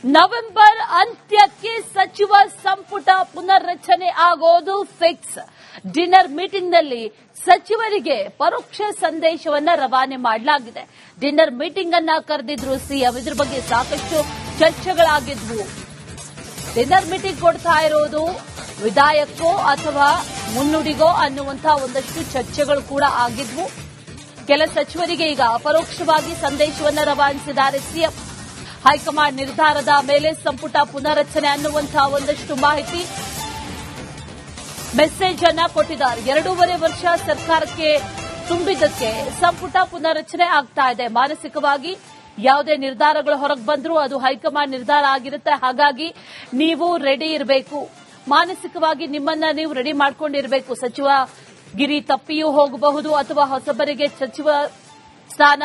November ಅಂತ್ಯಕ್ಕೆ ಸಚಿವ ಸಂಪುಟ ಪುನರ್ರಚನೆ ಆಗೋದು ಫಿಕ್ಸ್. ಡಿನ್ನರ್ ಮೀಟಿಂಗ್ನಲ್ಲಿ ಸಚಿವರಿಗೆ ಪರೋಕ್ಷ ಸಂದೇಶವನ್ನ ರವಾನೆ ಮಾಡಲಾಗಿದೆ. ಡಿನ್ನರ್ ಮೀಟಿಂಗ್ ಅನ್ನ ಕರೆದಿದ್ರು ಸಿಎಂ. ಇದ್ರ ಬಗ್ಗೆ ಸಾಕಷ್ಟು ಚರ್ಚೆಗಳಾಗಿದ್ವು. ಡಿನ್ನರ್ ಮೀಟಿಂಗ್ ಕೊಡ್ತಾ ಇರೋದು ವಿಧಾಯಕೋ ಅಥವಾ ಮುನ್ನುಡಿಗೋ ಅನ್ನುವಂತಹ ಒಂದಷ್ಟು ಚರ್ಚೆಗಳು ಕೂಡ ಆಗಿದ್ವು. ಕೆಲ ಸಚಿವರಿಗೆ ಈಗ ಅಪರೋಕ್ಷವಾಗಿ ಸಂದೇಶವನ್ನ ರವಾನಿಸಿದ್ದಾರೆ ಸಿಎಂ. ಹೈಕಮಾಂಡ್ ನಿರ್ಧಾರದ ಮೇಲೆ ಸಂಪುಟ ಪುನರ್ರಚನೆ ಅನ್ನುವಂತಹ ಒಂದಷ್ಟು ಮಾಹಿತಿ ಮೆಸೇಜ್ ಅನ್ನ ಕೊಟ್ಟಿದ್ದಾರೆ. 2.5 ವರ್ಷ ಸರ್ಕಾರಕ್ಕೆ ತುಂಬಿದ್ದಕ್ಕೆ ಸಂಪುಟ ಪುನರ್ರಚನೆ ಆಗ್ತಾ ಇದೆ. ಮಾನಸಿಕವಾಗಿ ಯಾವುದೇ ನಿರ್ಧಾರಗಳು ಹೊರಗೆ ಬಂದರೂ ಅದು ಹೈಕಮಾಂಡ್ ನಿರ್ಧಾರ ಆಗಿರುತ್ತೆ. ಹಾಗಾಗಿ ನೀವು ರೆಡಿ ಇರಬೇಕು, ಮಾನಸಿಕವಾಗಿ ನಿಮ್ಮನ್ನ ನೀವು ರೆಡಿ ಮಾಡ್ಕೊಂಡಿರಬೇಕು. ಸಚಿವ ಗಿರಿ ತಪ್ಪಿಯೂ ಹೋಗಬಹುದು ಅಥವಾ ಹೊಸಬರಿಗೆ ಸಚಿವ ಸ್ಥಾನ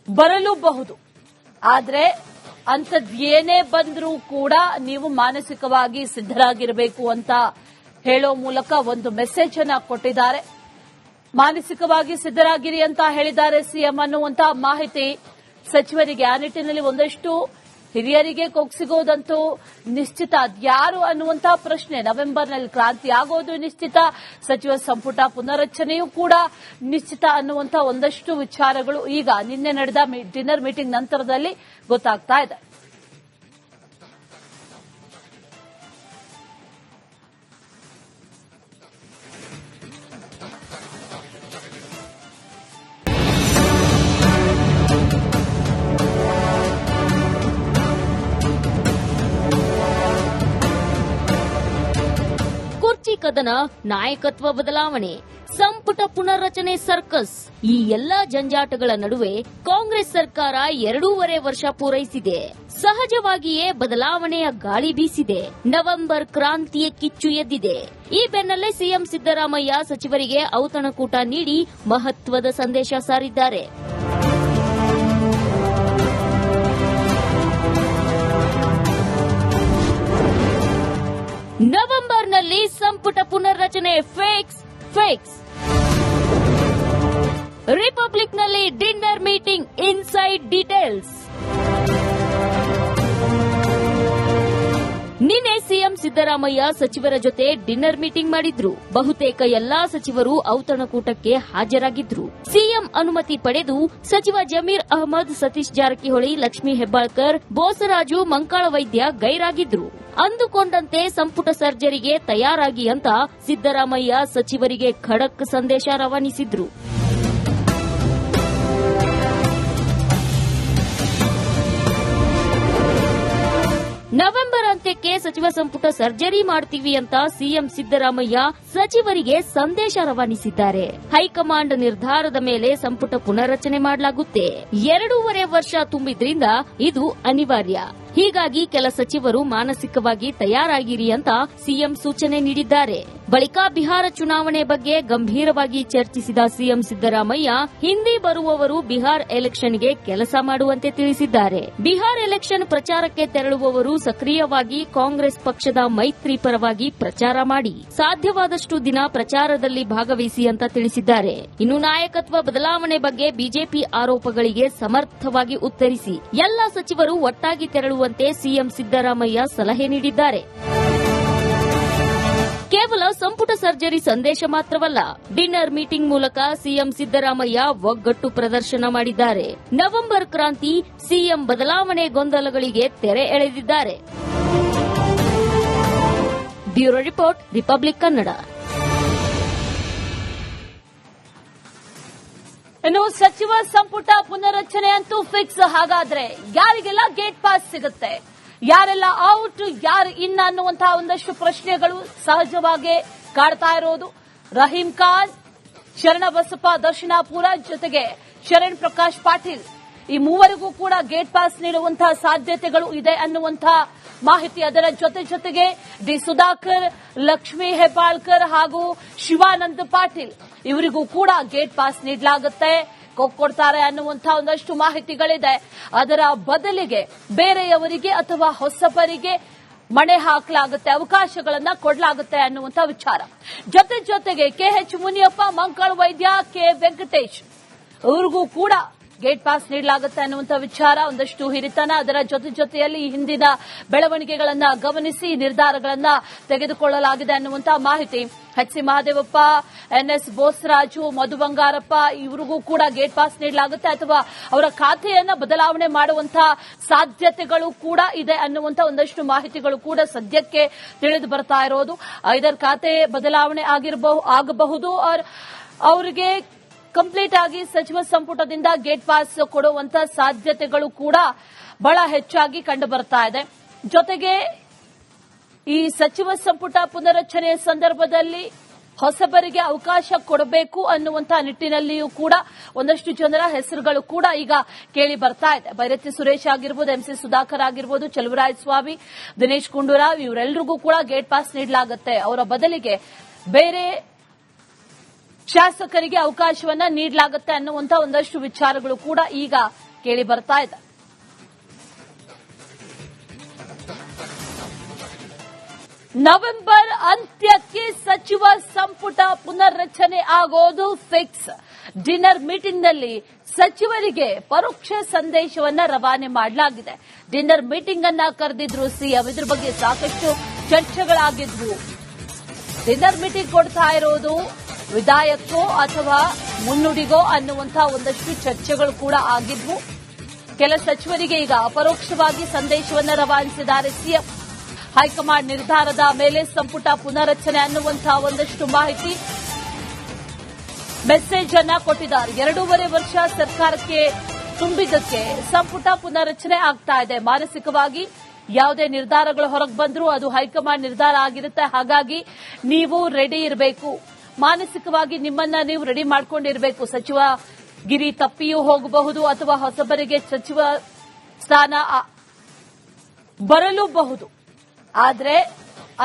ಬರಲೂಬಹುದು. ಆದ್ರೆ ಏನೇ ಬಂದರೂ ಕೂಡ ನೀವು ಮಾನಸಿಕವಾಗಿ ಸಿದ್ದರಾಗಿರಬೇಕು ಅಂತ ಹೇಳೋ ಮೂಲಕ ಒಂದು ಮೆಸೇಜ್ ಅನ್ನ ಕೊಟ್ಟಿದ್ದಾರೆ. ಮಾನಸಿಕವಾಗಿ ಸಿದ್ದರಾಗಿರಿ ಅಂತ ಹೇಳಿದ್ದಾರೆ ಸಿಎಂ ಅನ್ನುವಂತಹ ಮಾಹಿತಿ ಸಚಿವರಿಗೆ. ಆ ನಿಟ್ಟಿನಲ್ಲಿ ಒಂದಷ್ಟು ಹಿರಿಯರಿಗೆ ಕೊಕ್ಸಿಗೋದಂತೂ ನಿಶ್ಚಿತ. ಅದ್ಯಾರು ಅನ್ನುವಂತಹ ಪ್ರಶ್ನೆ. ನವೆಂಬರ್ನಲ್ಲಿ ಕ್ರಾಂತಿ ಆಗೋದು ನಿಶ್ಚಿತ, ಸಚಿವ ಸಂಪುಟ ಪುನರ್ರಚನೆಯೂ ಕೂಡ ನಿಶ್ಚಿತ ಅನ್ನುವಂತಹ ಒಂದಷ್ಟು ವಿಚಾರಗಳು ಈಗ ನಿನ್ನೆ ನಡೆದ ಡಿನ್ನರ್ ಮೀಟಿಂಗ್ ನಂತರದಲ್ಲಿ ಗೊತ್ತಾಗ್ತಾ ಇದೆ. ಕದನ, ನಾಯಕತ್ವ ಬದಲಾವಣೆ, ಸಂಪುಟ ಪುನರ್ರಚನೆ ಸರ್ಕಸ್, ಈ ಎಲ್ಲಾ ಜಂಜಾಟಗಳ ನಡುವೆ ಕಾಂಗ್ರೆಸ್ ಸರ್ಕಾರ 2.5 ವರ್ಷ ಪೂರೈಸಿದೆ. ಸಹಜವಾಗಿಯೇ ಬದಲಾವಣೆಯ ಗಾಳಿ ಬೀಸಿದೆ. ನವೆಂಬರ್ ಕ್ರಾಂತಿಯ ಕಿಚ್ಚು ಎದ್ದಿದೆ. ಈ ಬೆನ್ನಲ್ಲೇ ಸಿಎಂ ಸಿದ್ದರಾಮಯ್ಯ ಸಚಿವರಿಗೆ ಔತಣಕೂಟ ನೀಡಿ ಮಹತ್ವದ ಸಂದೇಶ ಸಾರಿದ್ದಾರೆ. ನವೆಂಬರ್ನಲ್ಲಿ ಸಂಪುಟ ಪುನರ್ರಚನೆ ಫಿಕ್ಸ್. ರಿಪಬ್ಲಿಕ್ನಲ್ಲಿ ಡಿನ್ನರ್ ಮೀಟಿಂಗ್, ಇನ್ಸೈಡ್ ಡೀಟೇಲ್ಸ್. ನಿನ್ನೆ ಸಿಎಂ ಸಿದ್ದರಾಮಯ್ಯ ಸಚಿವರ ಜೊತೆ ಡಿನ್ನರ್ ಮೀಟಿಂಗ್ ಮಾಡಿದ್ರು. ಬಹುತೇಕ ಎಲ್ಲಾ ಸಚಿವರು ಔತಣಕೂಟಕ್ಕೆ ಹಾಜರಾಗಿದ್ರು. ಸಿಎಂ ಅನುಮತಿ ಪಡೆದು ಸಚಿವ ಜಮೀರ್ ಅಹಮದ್, ಸತೀಶ್ ಜಾರಕಿಹೊಳಿ, ಲಕ್ಷ್ಮೀ ಹೆಬ್ಬಾಳ್ಕರ್, ಬೋಸರಾಜು, ಮಂಕಾಳ ವೈದ್ಯ ಗೈರಾಗಿದ್ರು. ಅಂದುಕೊಂಡಂತೆ ಸಂಪುಟ ಸರ್ಜರಿಗೆ ತಯಾರಾಗಿ ಅಂತ ಸಿದ್ದರಾಮಯ್ಯ ಸಚಿವರಿಗೆ ಖಡಕ್ ಸಂದೇಶ ರವಾನಿಸಿದ್ರು. ನವೆಂಬರ್ ಅಂತ್ಯಕ್ಕೆ ಸಚಿವ ಸಂಪುಟ ಸರ್ಜರಿ ಮಾಡ್ತೀವಿ ಅಂತ ಸಿಎಂ ಸಿದ್ದರಾಮಯ್ಯ ಸಚಿವರಿಗೆ ಸಂದೇಶ ರವಾನಿಸಿದ್ದಾರೆ. ಹೈಕಮಾಂಡ್ ನಿರ್ಧಾರದ ಮೇಲೆ ಸಂಪುಟ ಪುನರ್ರಚನೆ ಮಾಡಲಾಗುತ್ತೆ. 2.5 ವರ್ಷ ತುಂಬಿದ್ರಿಂದ ಇದು ಅನಿವಾರ್ಯ. ಹೀಗಾಗಿ ಕೆಲ ಸಚಿವರು ಮಾನಸಿಕವಾಗಿ ತಯಾರಾಗಿರಿ ಅಂತ ಸಿಎಂ ಸೂಚನೆ ನೀಡಿದ್ದಾರೆ. ಬಳಿಕ ಬಿಹಾರ ಚುನಾವಣೆ ಬಗ್ಗೆ ಗಂಭೀರವಾಗಿ ಚರ್ಚಿಸಿದ ಸಿಎಂ ಸಿದ್ದರಾಮಯ್ಯ ಹಿಂದೆ ಬರುವವರು ಬಿಹಾರ್ ಎಲೆಕ್ಷನ್ಗೆ ಕೆಲಸ ಮಾಡುವಂತೆ ತಿಳಿಸಿದ್ದಾರೆ. ಬಿಹಾರ್ ಎಲೆಕ್ಷನ್ ಪ್ರಚಾರಕ್ಕೆ ತೆರಳುವವರು ಸಕ್ರಿಯವಾಗಿ ಕಾಂಗ್ರೆಸ್ ಪಕ್ಷದ ಮೈತ್ರಿ ಪರವಾಗಿ ಪ್ರಚಾರ ಮಾಡಿ ಸಾಧ್ಯವಾದಷ್ಟು ದಿನ ಪ್ರಚಾರದಲ್ಲಿ ಭಾಗವಹಿಸಿ ಅಂತ ತಿಳಿಸಿದ್ದಾರೆ. ಇನ್ನು ನಾಯಕತ್ವ ಬದಲಾವಣೆ ಬಗ್ಗೆ ಬಿಜೆಪಿ ಆರೋಪಗಳಿಗೆ ಸಮರ್ಥವಾಗಿ ಉತ್ತರಿಸಿ ಎಲ್ಲ ಸಚಿವರು ಒಟ್ಟಾಗಿ ತೆರಳುವಂತೆ ಸಿಎಂ ಸಿದ್ದರಾಮಯ್ಯ ಸಲಹೆ ನೀಡಿದ್ದಾರೆ. ಕೇವಲ ಸಂಪುಟ ಸರ್ಜರಿ ಸಂದೇಶ ಮಾತ್ರವಲ್ಲ, ಡಿನ್ನರ್ ಮೀಟಿಂಗ್ ಮೂಲಕ ಸಿಎಂ ಸಿದ್ದರಾಮಯ್ಯ ಒಗ್ಗಟ್ಟು ಪ್ರದರ್ಶನ ಮಾಡಿದ್ದಾರೆ. ನವೆಂಬರ್ ಕ್ರಾಂತಿ, ಸಿಎಂ ಬದಲಾವಣೆ ಗೊಂದಲಗಳಿಗೆ ತೆರೆ ಎಳೆದಿದ್ದಾರೆ. Bureau report, Republic Kannada. ಇನ್ನು ಸಚಿವ ಸಂಪುಟ ಪುನರ್ರಚನೆ ಅಂತೂ ಫಿಕ್ಸ್. ಹಾಗಾದ್ರೆ ಯಾರಿಗೆಲ್ಲ ಗೇಟ್ ಪಾಸ್ ಸಿಗುತ್ತೆ, ಯಾರೆಲ್ಲ ಔಟ್, ಯಾರು ಇನ್ ಅನ್ನುವಂತಹ ಒಂದಷ್ಟು ಪ್ರಶ್ನೆಗಳು ಸಹಜವಾಗಿ ಕಾಡ್ತಾ ಇರೋದು. ರಹೀಂ ಖಾನ್, ಶರಣಬಸಪ್ಪ ದರ್ಶನಾಪುರ ಜೊತೆಗೆ ಶರಣ್ ಪ್ರಕಾಶ್ ಪಾಟೀಲ್, ಈ ಮೂವರಿಗೂ ಕೂಡ ಗೇಟ್ ಪಾಸ್ ನೀಡುವಂತಹ ಸಾಧ್ಯತೆಗಳು ಇದೆ ಅನ್ನುವಂತಹ ಮಾಹಿತಿ. ಅದರ ಜೊತೆಗೆ ಡಿ ಸುಧಾಕರ್, ಲಕ್ಷ್ಮೀ ಹೆಬ್ಬಾಳ್ಕರ್ ಹಾಗೂ ಶಿವಾನಂದ ಪಾಟೀಲ್ ಇವರಿಗೂ ಕೂಡ ಗೇಟ್ ಪಾಸ್ ನೀಡಲಾಗುತ್ತೆ, ಕೊಡ್ತಾರೆ ಅನ್ನುವಂತಹ ಒಂದಷ್ಟು ಮಾಹಿತಿಗಳಿದೆ. ಅದರ ಬದಲಿಗೆ ಬೇರೆಯವರಿಗೆ ಅಥವಾ ಹೊಸಬರಿಗೆ ಮಣೆ ಹಾಕಲಾಗುತ್ತೆ, ಅವಕಾಶಗಳನ್ನ ಕೊಡಲಾಗುತ್ತೆ ಅನ್ನುವಂಥ ವಿಚಾರ. ಜೊತೆಗೆ ಕೆಎಚ್ ಮುನಿಯಪ್ಪ, ಮಂಕಾಳ ವೈದ್ಯ, ಕೆ ವೆಂಕಟೇಶ್ ಇವ್ರಿಗೂ ಕೂಡ ಗೇಟ್ ಪಾಸ್ ನೀಡಲಾಗುತ್ತೆ ಅನ್ನುವಂಥ ವಿಚಾರ, ಒಂದಷ್ಟು ಹಿರಿತನ, ಅದರ ಜೊತೆಯಲ್ಲಿ ಹಿಂದಿನ ಬೆಳವಣಿಗೆಗಳನ್ನ ಗಮನಿಸಿ ನಿರ್ಧಾರಗಳನ್ನ ತೆಗೆದುಕೊಳ್ಳಲಾಗಿದೆ ಅನ್ನುವಂಥ ಮಾಹಿತಿ. H C Mahadevappa, NS Bosaraju, Madhu Bangarappa ಇವರಿಗೂ ಕೂಡ ಗೇಟ್ ಪಾಸ್ ನೀಡಲಾಗುತ್ತೆ ಅಥವಾ ಅವರ ಖಾತೆಯನ್ನ ಬದಲಾವಣೆ ಮಾಡುವಂತಹ ಸಾಧ್ಯತೆಗಳು ಕೂಡ ಇದೆ ಅನ್ನುವಂಥ ಒಂದಷ್ಟು ಮಾಹಿತಿಗಳು ಕೂಡ ಸದ್ಯಕ್ಕೆ ತಿಳಿದು ಬರ್ತಾ ಇರೋದು. ಐದರ್ ಖಾತೆ ಬದಲಾವಣೆ ಆಗಬಹುದು, ಅವರಿಗೆ ಕಂಪ್ಲೀಟ್ ಆಗಿ ಸಚಿವ ಸಂಪುಟದಿಂದ ಗೇಟ್ ಪಾಸ್ ಕೊಡುವಂತ ಸಾಧ್ಯತೆಗಳು ಕೂಡ ಬಹಳ ಹೆಚ್ಚಾಗಿ ಕಂಡು ಬರ್ತಾ ಇದೆ. ಜೊತೆಗೆ ಈ ಸಚಿವ ಸಂಪುಟ ಪುನರಚನೆಯ ಸಂದರ್ಭದಲ್ಲಿ ಹೊಸಬರಿಗೆ ಅವಕಾಶ ಕೊಡಬೇಕು ಅನ್ನುವಂತಹ ನಿಟ್ಟಿನಲ್ಲಿಯೂ ಕೂಡ ಒಂದಷ್ಟು ಜನರ ಹೆಸರುಗಳು ಕೂಡ ಈಗ ಕೇಳಿ ಬರ್ತಾ ಇದೆ. ಬೈರತಿ ಸುರೇಶ್ ಆಗಿರ್ಬೋದು, ಎಂಸಿ ಸುಧಾಕರ್ ಆಗಿರ್ಬೋದು, ಚಲುವರಾಯಸ್ವಾಮಿ, ದಿನೇಶ್ ಗುಂಡೂರಾವ್ ಇವರೆಲ್ಲರಿಗೂ ಕೂಡ ಗೇಟ್ ಪಾಸ್ ನೀಡಲಾಗುತ್ತೆ. ಅವರ ಬದಲಿಗೆ ಬೇರೆ ಶಾಸಕರಿಗೆ ಅವಕಾಶವನ್ನ ನೀಡಲಾಗುತ್ತೆ ಅನ್ನುವಂಥ ಒಂದಷ್ಟು ವಿಚಾರಗಳು ಕೂಡ ಈಗ ಕೇಳಿ ಬರ್ತಾ ಇದೆ. ನವೆಂಬರ್ ಅಂತ್ಯಕ್ಕೆ ಸಚಿವ ಸಂಪುಟ ಪುನರ್ರಚನೆ ಆಗೋದು ಫಿಕ್ಸ್. ಡಿನ್ನರ್ ಮೀಟಿಂಗ್ನಲ್ಲಿ ಸಚಿವರಿಗೆ ಪರೋಕ್ಷ ಸಂದೇಶವನ್ನ ರವಾನೆ ಮಾಡಲಾಗಿದೆ. ಡಿನ್ನರ್ ಮೀಟಿಂಗ್ ಅನ್ನ ಕರೆದಿದ್ರು ಸಿಎಂ. ಇದ್ರ ಬಗ್ಗೆ ಸಾಕಷ್ಟು ಚರ್ಚೆಗಳಾಗಿದ್ವು. ಡಿನ್ನರ್ ಮೀಟಿಂಗ್ ಕೊಡ್ತಾ ಇರೋದು ವಿಧಾಯಕೋ ಅಥವಾ ಮುನ್ನುಡಿಗೋ ಅನ್ನುವಂಥ ಒಂದಷ್ಟು ಚರ್ಚೆಗಳು ಕೂಡ ಆಗಿದ್ವು. ಕೆಲ ಸಚಿವರಿಗೆ ಈಗ ಅಪರೋಕ್ಷವಾಗಿ ಸಂದೇಶವನ್ನ ರವಾನಿಸಿದ್ದಾರೆ ಸಿಎಂ. ಹೈಕಮಾಂಡ್ ನಿರ್ಧಾರದ ಮೇಲೆ ಸಂಪುಟ ಪುನರಚನೆ ಅನ್ನುವಂತಹ ಒಂದಷ್ಟು ಮಾಹಿತಿ ಮೆಸೇಜ್ ಅನ್ನ ಕೊಟ್ಟಿದ್ದಾರೆ. 2.5 ವರ್ಷ ಸರ್ಕಾರಕ್ಕೆ ತುಂಬಿದ್ದಕ್ಕೆ ಸಂಪುಟ ಪುನರಚನೆ ಆಗ್ತಾ ಇದೆ. ಮಾನಸಿಕವಾಗಿ ಯಾವುದೇ ನಿರ್ಧಾರಗಳು ಹೊರಗೆ ಬಂದರೂ ಅದು ಹೈಕಮಾಂಡ್ ನಿರ್ಧಾರ ಆಗಿರುತ್ತೆ. ಹಾಗಾಗಿ ನೀವು ರೆಡಿ ಇರಬೇಕು, ಮಾನಸಿಕವಾಗಿ ನಿಮ್ಮನ್ನ ನೀವು ರೆಡಿ ಮಾಡ್ಕೊಂಡಿರಬೇಕು. ಸಚಿವ ಗಿರಿ ತಪ್ಪಿಯೂ ಹೋಗಬಹುದು ಅಥವಾ ಹೊಸಬರಿಗೆ ಸಚಿವ ಸ್ಥಾನ ಬರಲೂಬಹುದು. ಆದರೆ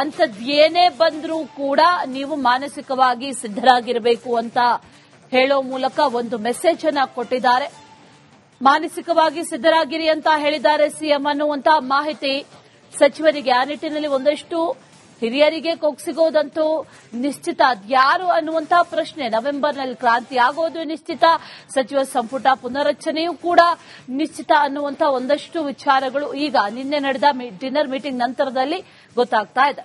ಅಂಥದ್ದೇನೇ ಬಂದರೂ ಕೂಡ ನೀವು ಮಾನಸಿಕವಾಗಿ ಸಿದ್ದರಾಗಿರಬೇಕು ಅಂತ ಹೇಳೋ ಮೂಲಕ ಒಂದು ಮೆಸೇಜ್ ಅನ್ನ ಕೊಟ್ಟಿದ್ದಾರೆ. ಮಾನಸಿಕವಾಗಿ ಸಿದ್ದರಾಗಿರಿ ಅಂತ ಹೇಳಿದ್ದಾರೆ ಸಿಎಂ ಅನ್ನುವಂತ ಮಾಹಿತಿ ಸಚಿವರಿಗೆ. ಆ ನಿಟ್ಟಿನಲ್ಲಿ ಒಂದಷ್ಟು ಹಿರಿಯರಿಗೆ ಕೊಕ್ಸಿಗೋದಂತೂ ನಿಶ್ಚಿತ. ಯಾರು ಅನ್ನುವಂತ ಪ್ರಶ್ನೆ. ನವೆಂಬರ್ನಲ್ಲಿ ಕ್ರಾಂತಿ ಆಗೋದು ನಿಶ್ಚಿತ, ಸಚಿವ ಸಂಪುಟ ಪುನರಚನೆಯೂ ಕೂಡ ನಿಶ್ಚಿತ ಅನ್ನುವಂತ ಒಂದಷ್ಟು ವಿಚಾರಗಳು ಈಗ ನಿನ್ನೆ ನಡೆದ ಡಿನ್ನರ್ ಮೀಟಿಂಗ್ ನಂತರದಲ್ಲಿ ಗೊತ್ತಾಗ್ತಾ ಇದೆ.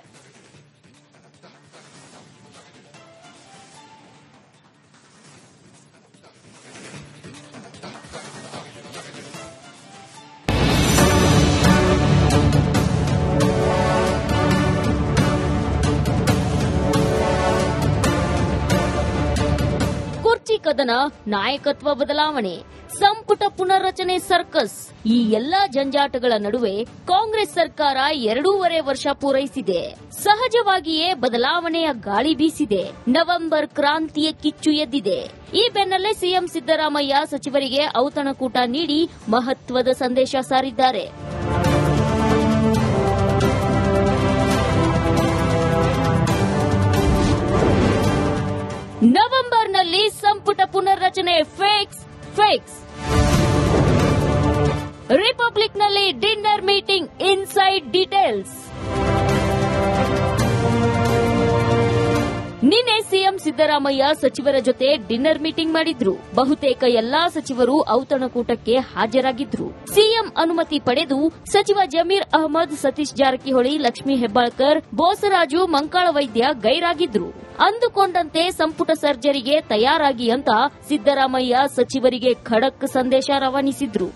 ಕದನ, ನಾಯಕತ್ವ ಬದಲಾವಣೆ, ಸಂಪುಟ ಪುನರ್ರಚನೆ ಸರ್ಕಸ್, ಈ ಎಲ್ಲಾ ಜಂಜಾಟಗಳ ನಡುವೆ ಕಾಂಗ್ರೆಸ್ ಸರ್ಕಾರ 2.5 ವರ್ಷ ಪೂರೈಸಿದೆ. ಸಹಜವಾಗಿಯೇ ಬದಲಾವಣೆಯ ಗಾಳಿ ಬೀಸಿದೆ. ನವೆಂಬರ್ ಕ್ರಾಂತಿಯ ಕಿಚ್ಚು ಎದ್ದಿದೆ. ಈ ಬೆನ್ನಲ್ಲೇ ಸಿಎಂ ಸಿದ್ದರಾಮಯ್ಯ ಸಚಿವರಿಗೆ ಔತಣಕೂಟ ನೀಡಿ ಮಹತ್ವದ ಸಂದೇಶ ಸಾರಿದ್ದಾರೆ. ನವೆಂಬರ್ನಲ್ಲಿ ಸಂಪುಟ ಪುನರ್ರಚನೆ ಫಿಕ್ಸ್. ರಿಪಬ್ಲಿಕ್ನಲ್ಲಿ ಡಿನ್ನರ್ ಮೀಟಿಂಗ್, ಇನ್ಸೈಡ್ ಡೀಟೇಲ್ಸ್. ನಿನ್ನೆ ಸಿಎಂ ಸಿದ್ದರಾಮಯ್ಯ ಸಚಿವರ ಜೊತೆ ಡಿನ್ನರ್ ಮೀಟಿಂಗ್ ಮಾಡಿದ್ರು. ಬಹುತೇಕ ಎಲ್ಲಾ ಸಚಿವರು ಔತಣಕೂಟಕ್ಕೆ ಹಾಜರಾಗಿದ್ರು. ಸಿಎಂ ಅನುಮತಿ ಪಡೆದು ಸಚಿವ ಜಮೀರ್ ಅಹಮದ್, ಸತೀಶ್ ಜಾರಕಿಹೊಳಿ, ಲಕ್ಷ್ಮೀ ಹೆಬ್ಬಾಳ್ಕರ್, ಬೋಸರಾಜು, ಮಂಕಾಳ ವೈದ್ಯ ಗೈರಾಗಿದ್ರು. ಅಂದುಕೊಂಡಂತೆ ಸಂಪುಟ ಸರ್ಜರಿಗೆ ತಯಾರಾಗಿ ಅಂತ ಸಿದ್ದರಾಮಯ್ಯ ಸಚಿವರಿಗೆ ಖಡಕ್ ಸಂದೇಶ ರವಾನಿಸಿದ್ರು.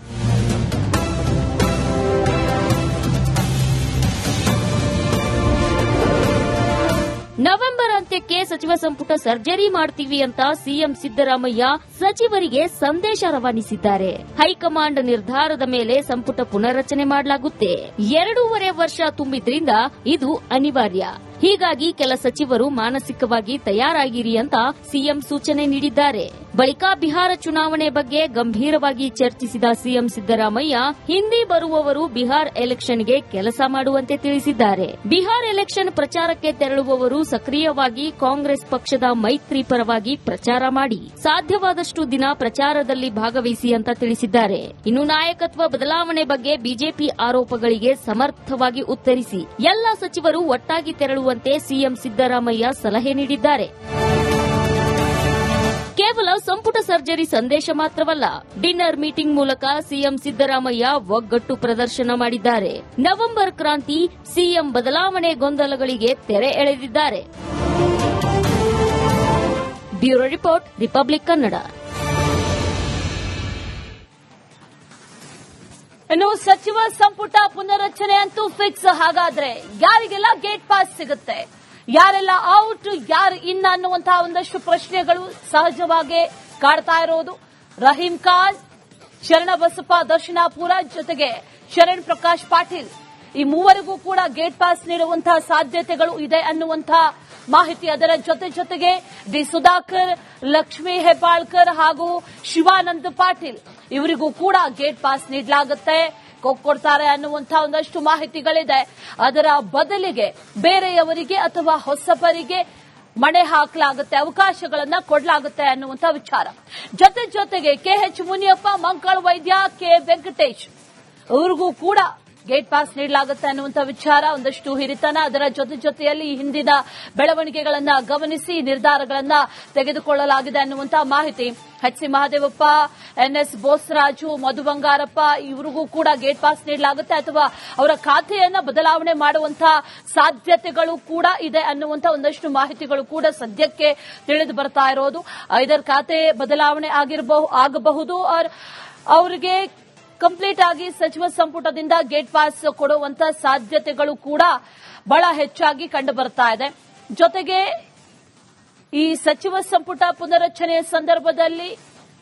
ನವೆಂಬರ್ ಅಂತ್ಯಕ್ಕೆ ಸಚಿವ ಸಂಪುಟ ಸರ್ಜರಿ ಮಾಡ್ತೀವಿ ಅಂತ ಸಿಎಂ ಸಿದ್ದರಾಮಯ್ಯ ಸಚಿವರಿಗೆ ಸಂದೇಶ ರವಾನಿಸಿದ್ದಾರೆ. ಹೈಕಮಾಂಡ್ ನಿರ್ಧಾರದ ಮೇಲೆ ಸಂಪುಟ ಪುನರ್ರಚನೆ ಮಾಡಲಾಗುತ್ತೆ. 2.5 ವರ್ಷ ತುಂಬಿದ್ರಿಂದ ಇದು ಅನಿವಾರ್ಯ. ಹೀಗಾಗಿ ಕೆಲ ಸಚಿವರು ಮಾನಸಿಕವಾಗಿ ತಯಾರಾಗಿರಿ ಅಂತ ಸಿಎಂ ಸೂಚನೆ ನೀಡಿದ್ದಾರೆ. ಬಳಿಕ ಬಿಹಾರ ಚುನಾವಣೆ ಬಗ್ಗೆ ಗಂಭೀರವಾಗಿ ಚರ್ಚಿಸಿದ ಸಿಎಂ ಸಿದ್ದರಾಮಯ್ಯ ಹಿಂದೆ ಬರುವವರು ಬಿಹಾರ್ ಎಲೆಕ್ಷನ್ಗೆ ಕೆಲಸ ಮಾಡುವಂತೆ ತಿಳಿಸಿದ್ದಾರೆ. ಬಿಹಾರ್ ಎಲೆಕ್ಷನ್ ಪ್ರಚಾರಕ್ಕೆ ತೆರಳುವವರು ಸಕ್ರಿಯವಾಗಿ ಕಾಂಗ್ರೆಸ್ ಪಕ್ಷದ ಮೈತ್ರಿ ಪರವಾಗಿ ಪ್ರಚಾರ ಮಾಡಿ ಸಾಧ್ಯವಾದಷ್ಟು ದಿನ ಪ್ರಚಾರದಲ್ಲಿ ಭಾಗವಹಿಸಿ ಅಂತ ತಿಳಿಸಿದ್ದಾರೆ. ಇನ್ನು ನಾಯಕತ್ವ ಬದಲಾವಣೆ ಬಗ್ಗೆ ಬಿಜೆಪಿ ಆರೋಪಗಳಿಗೆ ಸಮರ್ಥವಾಗಿ ಉತ್ತರಿಸಿ ಎಲ್ಲ ಸಚಿವರು ಒಟ್ಟಾಗಿ ತೆರಳುವಂತೆ ಸಿಎಂ ಸಿದ್ದರಾಮಯ್ಯ ಸಲಹೆ ನೀಡಿದ್ದಾರೆ. ಕೇವಲ ಸಂಪುಟ ಸರ್ಜರಿ ಸಂದೇಶ ಮಾತ್ರವಲ್ಲ, ಡಿನ್ನರ್ ಮೀಟಿಂಗ್ ಮೂಲಕ ಸಿಎಂ ಸಿದ್ದರಾಮಯ್ಯ ಒಗ್ಗಟ್ಟು ಪ್ರದರ್ಶನ ಮಾಡಿದ್ದಾರೆ. ನವೆಂಬರ್ ಕ್ರಾಂತಿ ಸಿಎಂ ಬದಲಾವಣೆ ಗೊಂದಲಗಳಿಗೆ ತೆರೆ ಎಳೆದಿದ್ದಾರೆ. Bureau report, Republic Kannada. ಇನ್ನು ಸಚಿವ ಸಂಪುಟ ಪುನರಚನೆ ಅಂತೂ ಫಿಕ್ಸ್. ಹಾಗಾದ್ರೆ ಯಾರಿಗೆಲ್ಲ ಗೇಟ್ ಪಾಸ್ ಸಿಗುತ್ತೆ, ಯಾರೆಲ್ಲ ಔಟ್, ಯಾರು ಇನ್ ಅನ್ನುವಂತಹ ಒಂದಷ್ಟು ಪ್ರಶ್ನೆಗಳು ಸಹಜವಾಗಿ ಕಾಡ್ತಾ ಇರೋದು. ರಹೀಂ ಖಾನ್, ಶರಣಬಸಪ್ಪ ದರ್ಶನಾಪುರ ಜೊತೆಗೆ ಶರಣ್ ಪ್ರಕಾಶ್ ಪಾಟೀಲ್ ಈ ಮೂವರಿಗೂ ಕೂಡ ಗೇಟ್ ಪಾಸ್ ನೀಡುವಂತಹ ಸಾಧ್ಯತೆಗಳು ಇದೆ ಅನ್ನುವಂತಹ ಮಾಹಿತಿ. ಅದರ ಜೊತೆಗೆ ಡಿ ಸುಧಾಕರ್, ಲಕ್ಷ್ಮೀ ಹೆಬ್ಬಾಳ್ಕರ್ ಹಾಗೂ ಶಿವಾನಂದ್ ಪಾಟೀಲ್ ಇವರಿಗೂ ಕೂಡ ಗೇಟ್ ಪಾಸ್ ನೀಡಲಾಗುತ್ತೆ, ಕೊಡ್ತಾರೆ ಅನ್ನುವಂತಹ ಒಂದಷ್ಟು ಮಾಹಿತಿಗಳಿದೆ. ಅದರ ಬದಲಿಗೆ ಬೇರೆಯವರಿಗೆ ಅಥವಾ ಹೊಸಬರಿಗೆ ಮಣೆ ಹಾಕಲಾಗುತ್ತೆ, ಅವಕಾಶಗಳನ್ನ ಕೊಡಲಾಗುತ್ತೆ ಅನ್ನುವಂತಹ ವಿಚಾರ. ಜೊತೆಗೆ ಕೆಎಚ್ ಮುನಿಯಪ್ಪ, ಮಂಕಾಳ್ ವೈದ್ಯ, ಕೆ ವೆಂಕಟೇಶ್ ಇವರಿಗೂ ಕೂಡ ಗೇಟ್ ಪಾಸ್ ನೀಡಲಾಗುತ್ತೆ ಅನ್ನುವಂಥ ವಿಚಾರ. ಒಂದಷ್ಟು ಹಿರಿತನ, ಅದರ ಜೊತೆಯಲ್ಲಿ ಹಿಂದಿನ ಬೆಳವಣಿಗೆಗಳನ್ನ ಗಮನಿಸಿ ನಿರ್ಧಾರಗಳನ್ನ ತೆಗೆದುಕೊಳ್ಳಲಾಗಿದೆ ಅನ್ನುವಂತಹ ಮಾಹಿತಿ. ಎಚ್.ಸಿ. ಮಹದೇವಪ್ಪ, ಎನ್ಎಸ್ ಬೋಸರಾಜು, ಮಧು ಬಂಗಾರಪ್ಪ ಇವರಿಗೂ ಕೂಡ ಗೇಟ್ ಪಾಸ್ ನೀಡಲಾಗುತ್ತೆ ಅಥವಾ ಅವರ ಖಾತೆಯನ್ನ ಬದಲಾವಣೆ ಮಾಡುವಂತಹ ಸಾಧ್ಯತೆಗಳು ಕೂಡ ಇದೆ ಅನ್ನುವಂಥ ಒಂದಷ್ಟು ಮಾಹಿತಿಗಳು ಕೂಡ ಸದ್ಯಕ್ಕೆ ತಿಳಿದು ಬರ್ತಾ ಇರೋದು. ಐದರ್ ಖಾತೆ ಬದಲಾವಣೆ ಆಗಬಹುದು, ಅವರಿಗೆ ಕಂಪ್ಲೀಟ್ ಆಗಿ ಸಚಿವ ಸಂಪುಟದಿಂದ ಗೇಟ್ ಪಾಸ್ ಕೊಡುವಂತ ಸಾಧ್ಯತೆಗಳು ಕೂಡ ಬಹಳ ಹೆಚ್ಚಾಗಿ ಕಂಡು ಬರ್ತಾ ಇದೆ. ಜೊತೆಗೆ ಈ ಸಚಿವ ಸಂಪುಟ ಪುನರಚನೆಯ ಸಂದರ್ಭದಲ್ಲಿ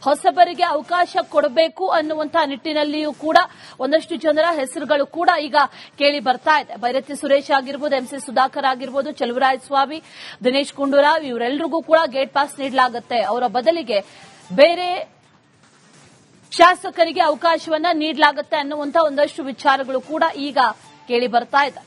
ಹೊಸಬರಿಗೆ ಅವಕಾಶ ಕೊಡಬೇಕು ಅನ್ನುವಂತಹ ನಿಟ್ಟಿನಲ್ಲಿಯೂ ಕೂಡ ಒಂದಷ್ಟು ಜನರ ಹೆಸರುಗಳು ಕೂಡ ಈಗ ಕೇಳಿ ಬರ್ತಾ ಇದೆ. ಬೈರತಿ ಸುರೇಶ್ ಆಗಿರ್ಬೋದು, ಎಂಸಿ ಸುಧಾಕರ್ ಆಗಿರ್ಬೋದು, ಚಲುವರಾಯ ಸ್ವಾಮಿ, ದಿನೇಶ್ ಗುಂಡೂರಾವ್ ಇವರೆಲ್ಲರಿಗೂ ಕೂಡ ಗೇಟ್ ಪಾಸ್ ನೀಡಲಾಗುತ್ತೆ. ಅವರ ಬದಲಿಗೆ ಬೇರೆ ಶಾಸಕರಿಗೆ ಅವಕಾಶವನ್ನ ನೀಡಲಾಗುತ್ತೆ ಅನ್ನುವಂತ ಒಂದಷ್ಟು ವಿಚಾರಗಳು ಕೂಡ ಈಗ ಕೇಳಿ ಬರ್ತಾ ಇದೆ.